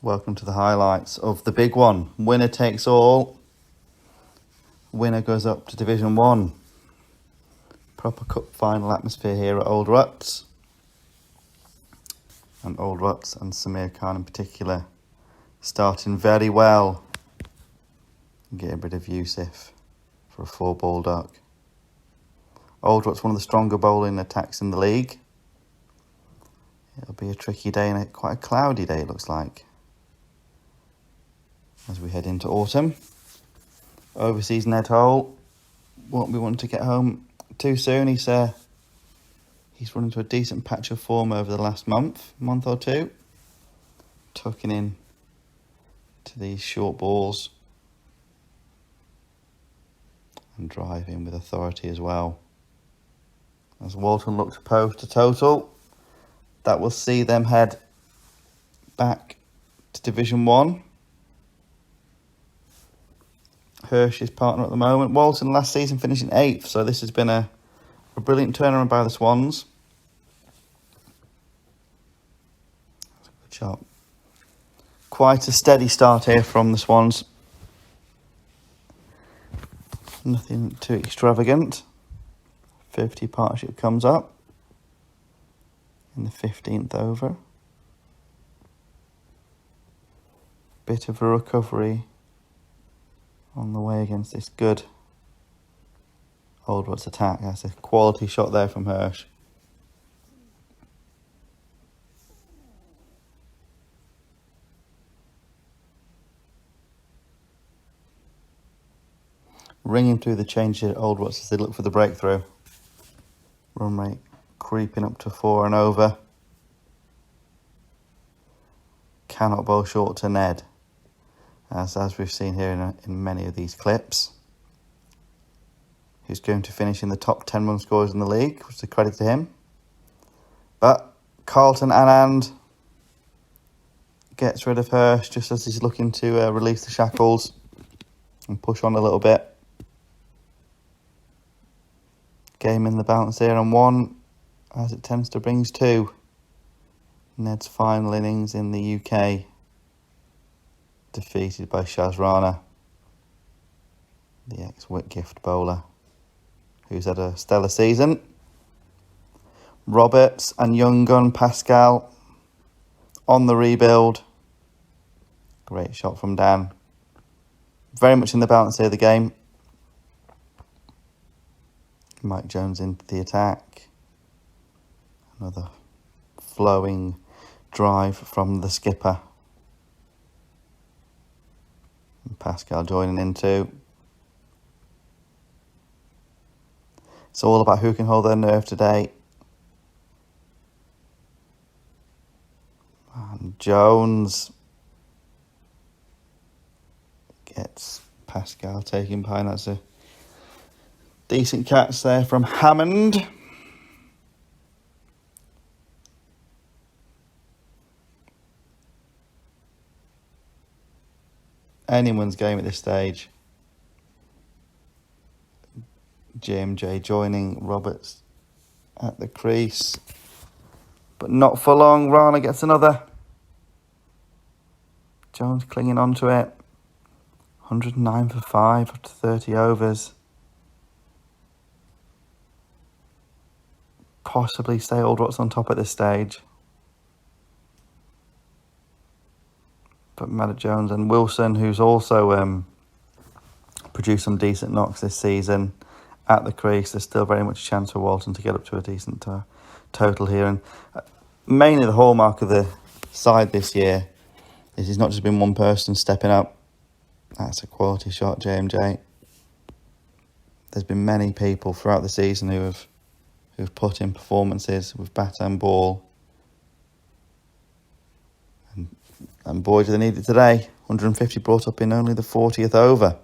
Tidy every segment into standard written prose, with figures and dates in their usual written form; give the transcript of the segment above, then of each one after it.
Welcome to the highlights of the big one. Winner takes all. Winner goes up to Division 1. Proper cup final atmosphere here at Old Ruts. And Old Ruts and Samir Khan in particular starting very well. Getting rid of Yusuf for a 4-ball duck. Old Ruts, one of the stronger bowling attacks in the league. It'll be a tricky day and quite a cloudy day, it looks like, as we head into autumn. Overseas Ned Hole won't be wanting to get home too soon. He's run into a decent patch of form over the last month or two, tucking in to these short balls and driving with authority as well. As Walton look to post a total, that will see them head back to Division 1. Hirsch's partner at the moment. Walton last season finishing 8th, so this has been a brilliant turnaround by the Swans. That's a good shot. Quite a steady start here from the Swans. Nothing too extravagant. 50 partnership comes up in the 15th over. Bit of a recovery on the way against this good Old Ruts attack. That's a quality shot there from Hirsch. Ringing through the change at Old Ruts as they look for the breakthrough. Run rate creeping up to 4 and over. Cannot bowl short to Ned, as we've seen here in many of these clips. He's going to finish in the top 10 run scorers in the league, which is a credit to him. But Carlton Anand gets rid of Hirsch just as he's looking to release the shackles and push on a little bit. Game in the balance here, and 1, as it tends to, brings 2. Ned's final innings in the UK, defeated by Shaz Rana, the ex-Whitgift bowler, who's had a stellar season. Roberts and young gun Pascal on the rebuild. Great shot from Dan. Very much in the balance here, the game. Mike Jones into the attack. Another flowing drive from the skipper. And Pascal joining in too. It's all about who can hold their nerve today. And Jones gets Pascal taking behind. That's a decent catch there from Hammond. Anyone's game at this stage. JMJ joining Roberts at the crease. But not for long. Rana gets another. Jones clinging on to it. 109 for 5 after 30 overs. Possibly stay Old Ruts on top at this stage. But Matt Jones and Wilson, who's also produced some decent knocks this season at the crease, there's still very much a chance for Walton to get up to a decent total here. And mainly the hallmark of the side this year is it's not just been one person stepping up. That's a quality shot, JMJ. There's been many people throughout the season who've put in performances with bat and ball. And boy, do they need it today. 150 brought up in only the 40th over.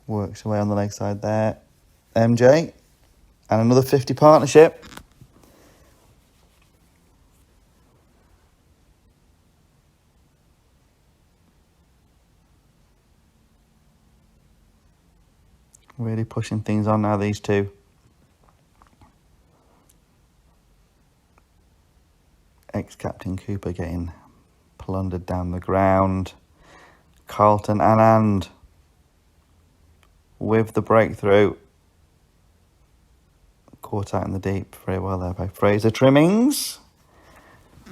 Works away on the leg side there. MJ. And another 50 partnership. Really pushing things on now, these two. Ex-captain Cooper getting plundered down the ground. Carlton Anand with the breakthrough. Caught out in the deep very well there by Fraser Trimmings,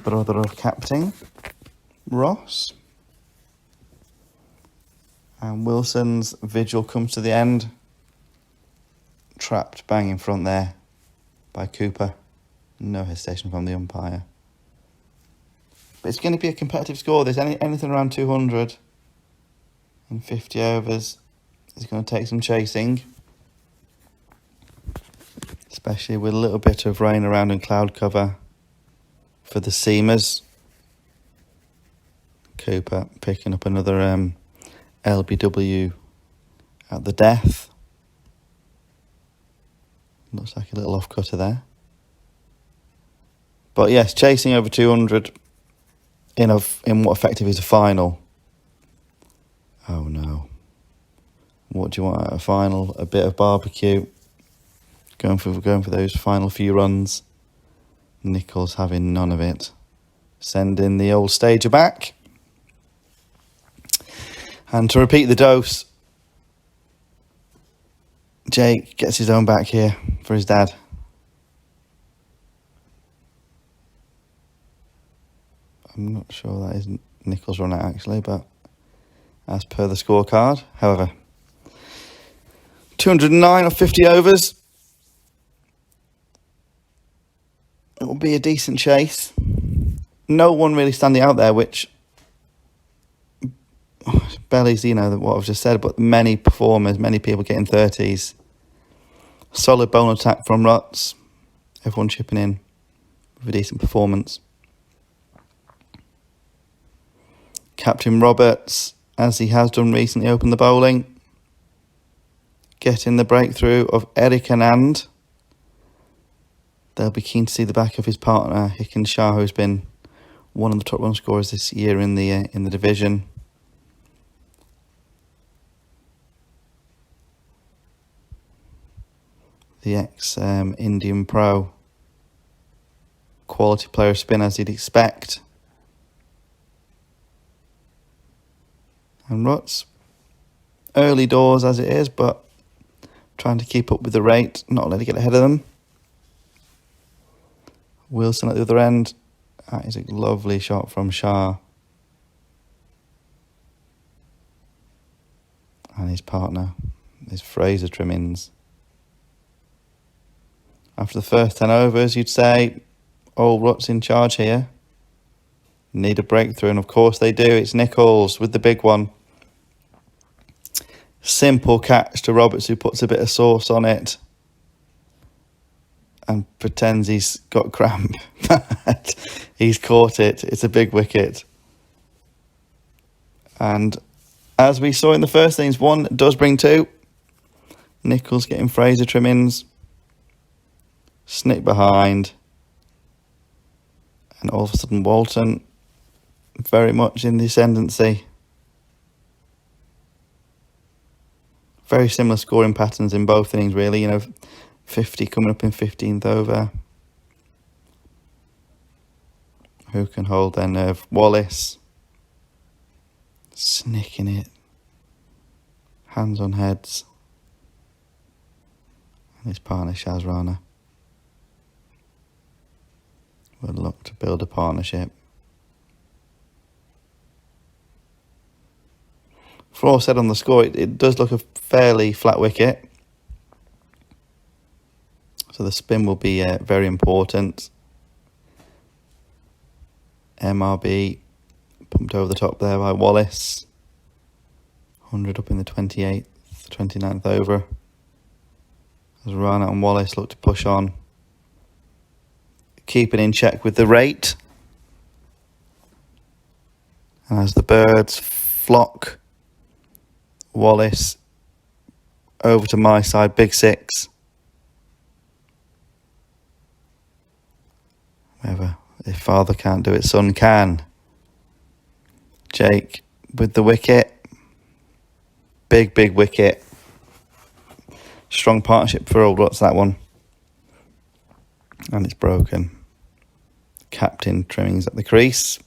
brother of Captain Ross. And Wilson's vigil comes to the end. Trapped bang in front there by Cooper. No hesitation from the umpire. But it's going to be a competitive score. There's anything around 250 overs. It's going to take some chasing. Especially with a little bit of rain around and cloud cover for the seamers. Cooper picking up another LBW at the death. Looks like a little off-cutter there. But yes, chasing over 200 in what effective is a final. Oh no. What do you want at a final? A bit of barbecue. Going for those final few runs. Nichols having none of it. Sending the old stager back. And to repeat the dose, Jake gets his own back here for his dad. I'm not sure that is Nichols' run out actually, but as per the scorecard. However, 209 or 50 overs. It will be a decent chase. No one really standing out there, which bellies, what I've just said, but many performers, many people getting 30s. Solid bone attack from Ruts. Everyone chipping in with a decent performance. Captain Roberts, as he has done recently, opened the bowling. Getting the breakthrough of Eric Anand. They'll be keen to see the back of his partner, Hicken Shah, who's been one of the top run scorers this year in the division. The ex-Indian pro. Quality player spin as you'd expect. And Ruts, early doors as it is, but trying to keep up with the rate, not let it get ahead of them. Wilson at the other end. That is a lovely shot from Shah. And his partner is Fraser Trimmings. After the first 10 overs, you'd say, Old Ruts in charge here. Need a breakthrough, and of course they do. It's Nichols with the big one. Simple catch to Roberts, who puts a bit of sauce on it and pretends he's got cramp. He's caught it. It's a big wicket. And as we saw in the first innings, one does bring two. Nichols getting Fraser Trimmings. Snick behind. And all of a sudden Walton very much in the ascendancy. Very similar scoring patterns in both innings, really. 50 coming up in 15th over. Who can hold their nerve? Wallace. Snicking it. Hands on heads. And his partner, Shaz Rana. Will look to build a partnership. For all said on the score, it does look a fairly flat wicket. So the spin will be very important. MRB pumped over the top there by Wallace. 100 up in the 28th, 29th over. As Rana and Wallace look to push on. Keeping in check with the rate. And as the birds flock, Wallace over to my side, big six. Whatever, if father can't do it, son can. Jake with the wicket. Big wicket. Strong partnership for Old Ruts, that one. And it's broken. Captain trimmings at the crease.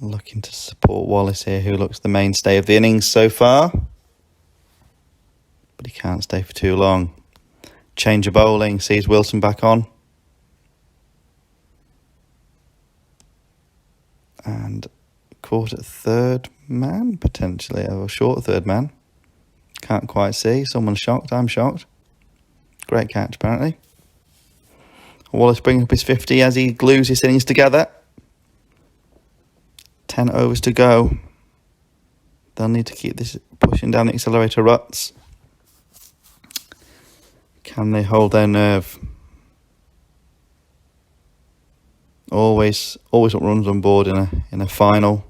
Looking to support Wallace here, who looks the mainstay of the innings so far. But he can't stay for too long. Change of bowling, sees Wilson back on. And caught at third man, potentially, or short third man. Can't quite see. Someone's shocked. I'm shocked. Great catch, apparently. Wallace bringing up his 50 as he glues his innings together. 10 overs to go. They'll need to keep this pushing down the accelerator ruts. Can they hold their nerve? Always what runs on board in a final.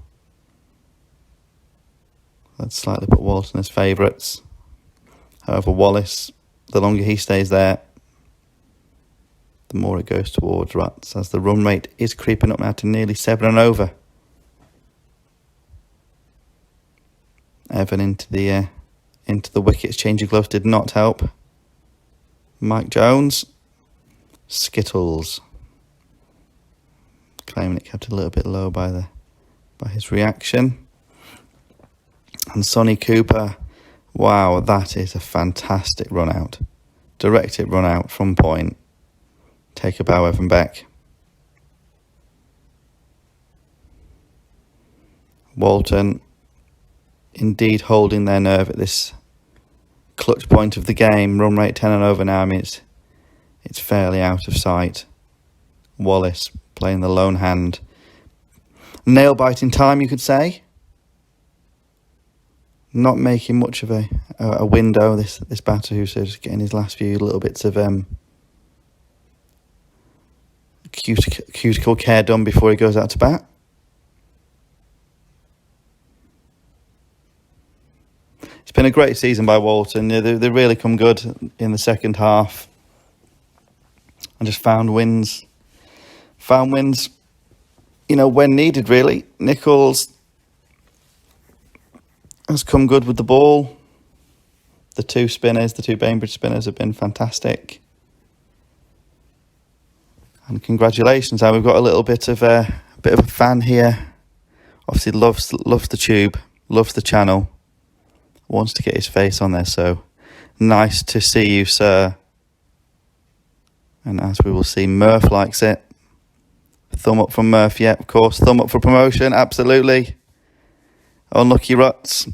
Let's slightly put Walton as favourites. However, Wallace, the longer he stays there, the more it goes towards Ruts, as the run rate is creeping up now to nearly 7 and over. Evan into the wickets. Change of gloves did not help. Mike Jones, Skittles, claiming it kept a little bit low by his reaction. And Sonny Cooper, wow, that is a fantastic run out. Directed run out from point. Take a bow, Evan Beck. Walton indeed holding their nerve at this clutch point of the game. Run rate 10 and over now. I mean, it's fairly out of sight. Wallace playing the lone hand. Nail biting time, you could say. Not making much of a window, this batter, who's just getting his last few little bits of cuticle care done before he goes out to bat. It's been a great season by Walton. They really come good in the second half and just found wins. When needed, really. Nichols has come good with the ball. The two Bainbridge spinners have been fantastic. And congratulations, we've got a little bit of a fan here. Obviously loves the tube, loves the channel, wants to get his face on there. So nice to see you, sir. And as we will see, Murph likes it. Thumb up from Murph, yeah, of course. Thumb up for promotion, absolutely. Unlucky Ruts.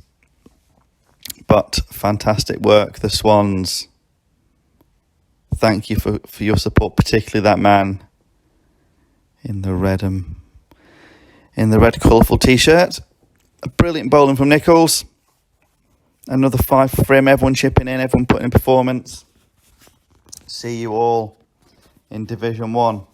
But fantastic work, the Swans. Thank you for your support, particularly that man in the red colourful t-shirt. A brilliant bowling from Nichols. Another 5 for him. Everyone chipping in, everyone putting in performance. See you all in Division 1.